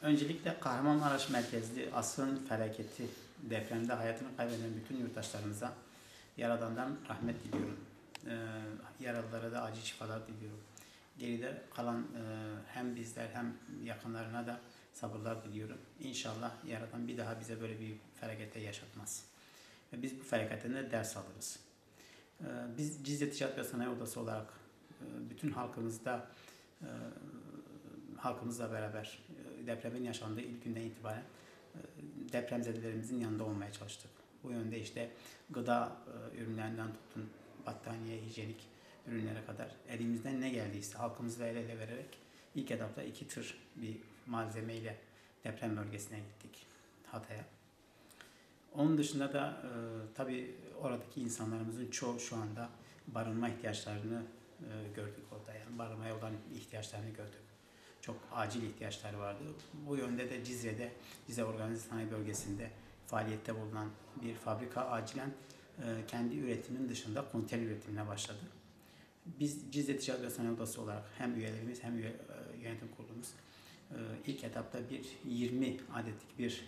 Öncelikle Kahramanmaraş merkezli asrın felaketi depremde hayatını kaybeden bütün yurttaşlarımıza Yaradan'dan rahmet diliyorum. Yaralılara da acil şifalar diliyorum. Geride kalan hem bizler hem yakınlarına da sabırlar diliyorum. İnşallah Yaradan bir daha bize böyle bir felakete yaşatmaz. Ve biz bu felaketten de ders alırız. Biz Cizre Ticaret ve Sanayi Odası olarak bütün halkımızla beraber depremin yaşandığı ilk günden itibaren depremzedelerimizin yanında olmaya çalıştık. Bu yönde işte gıda ürünlerinden tutun, battaniye, hijyenik ürünlere kadar elimizden ne geldiyse halkımızla el ele vererek ilk etapta 2 tır bir malzemeyle deprem bölgesine gittik, Hatay'a. Onun dışında da tabii oradaki insanlarımızın çoğu şu anda barınma ihtiyaçlarını gördük orada. Yani barınmaya olan ihtiyaçlarını gördük. Çok acil ihtiyaçları vardı. Bu yönde de Cizre Organize Sanayi Bölgesi'nde faaliyette bulunan bir fabrika acilen kendi üretiminin dışında konteyner üretimine başladı. Biz Cizre Ticaret ve Sanayi Odası olarak hem üyelerimiz hem yönetim kurulumuz ilk etapta 20 adetlik bir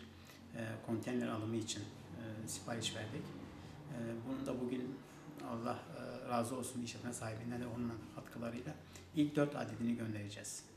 konteyner alımı için sipariş verdik. Bunu da bugün Allah razı olsun işletme sahibinden de onun katkılarıyla ilk 4 adedini göndereceğiz.